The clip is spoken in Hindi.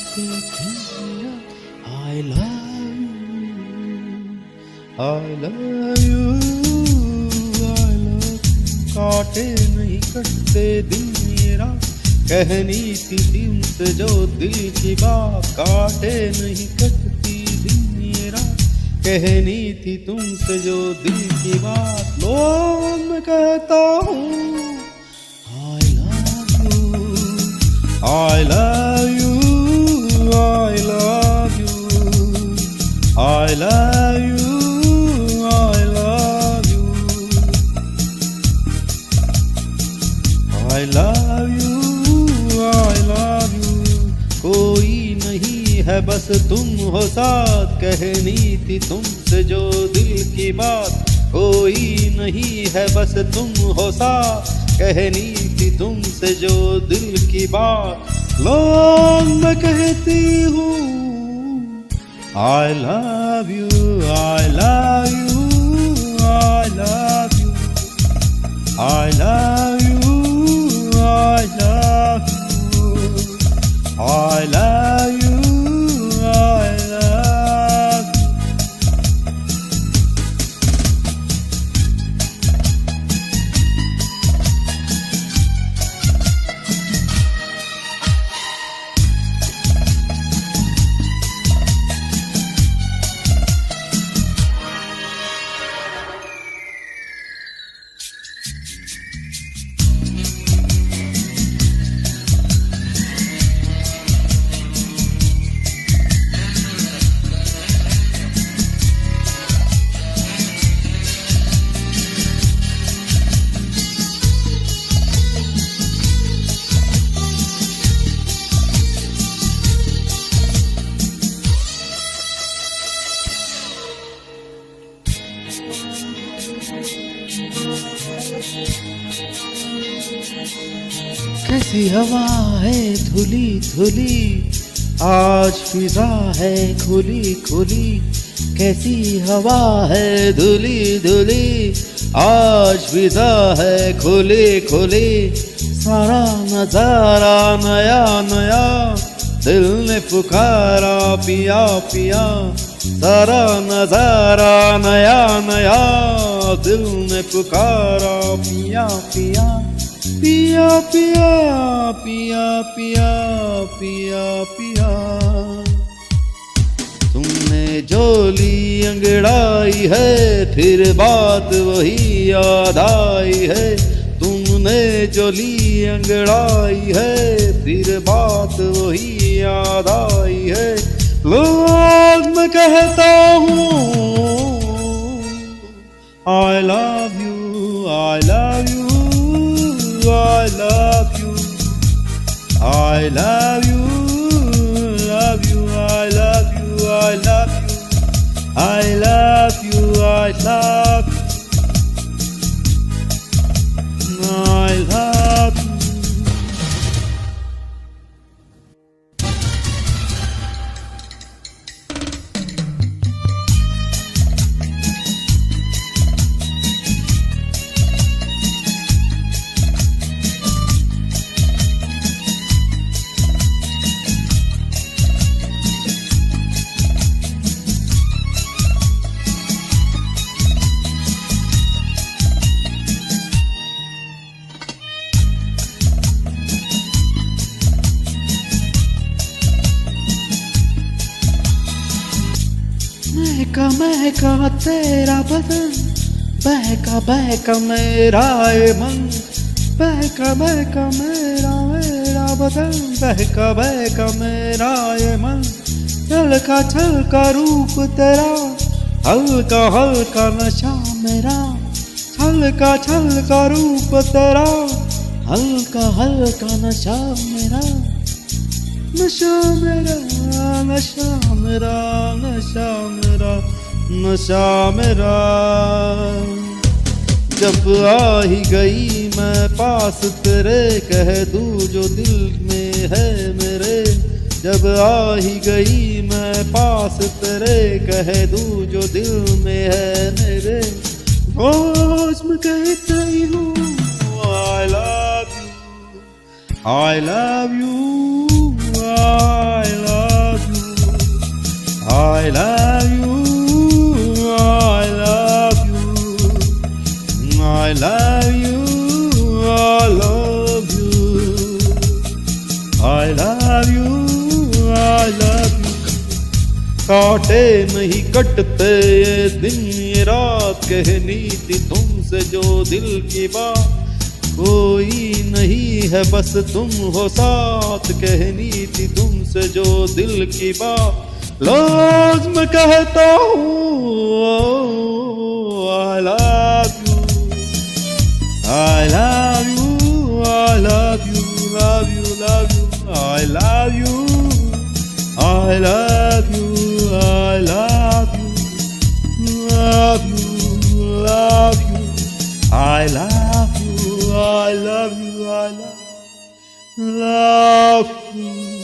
I love you, I love you, I love you। काटे नहीं कटते दिन मेरा, कहनी थी तुमसे जो दिल की बात। काटे नहीं कटती दिन मेरा, कहनी थी तुमसे जो दिल की बात। लो मैं कहता हूँ I love you, I love you, I love you, I love you, I love you, I love you, I love you। कोई नहीं है बस तुम हो साथ, कहनी थी तुमसे जो दिल की बात। कोई नहीं है बस तुम हो साथ, कहनी थी तुमसे जो दिल की बात। लो मैं कहती हूँ I love you, I love you, I love you, I love you, I love you, I love you, I love you। कैसी हवा है धुली धुली, आज फिजा है खुली खुली। कैसी हवा है धुली धुली, आज फिजा है खुली खुली। सारा नजारा नया नया, दिल ने पुकारा पिया पिया। सारा नजारा नया नया, दिल ने पुकारा पिया पिया। पिया पिया पिया पिया पिया पिया। तुमने झोली अंगड़ाई है, फिर बात वही याद आई है। तुमने झोली अंगड़ाई है, फिर बात वही याद आई है। लोग मैं कहता हूँ I love you, I love you, I love you, I love you, love you, I love you, I love you, I love you, I love you, I love you। महका तेरा बदन, बहका मेरा ये मन। बहका मेरा बदन, बहका मेरा ये मन। छलका रूप तेरा, हल्का हल्का नशा मेरा। छलका रूप तेरा, हल्का हल्का नशा मेरा। नशा मेरा, नशा मेरा, नशा मेरा, नशा मेरा। जब आ ही गई मैं पास तेरे, कह दूँ जो दिल में है मेरे। जब आ ही गई मैं पास तेरे, कह दूँ जो दिल में है मेरे। रोज मैं कहती हूँ I love you, I love you, I love you। I love you, I love you, I love you, I love you, I love you, I love you. काटे नहीं कटते ये दिन ये रात, कहनी थी तुमसे जो दिल की बात, कोई नहीं है बस तुम हो साथ, कहनी थी तुमसे जो दिल की बात, रोज मैं कहता हूँ I love you, I love you, I love you, love you, love you, I love you, I love you, I love you, love you, love you, I love you, I love you, I love you.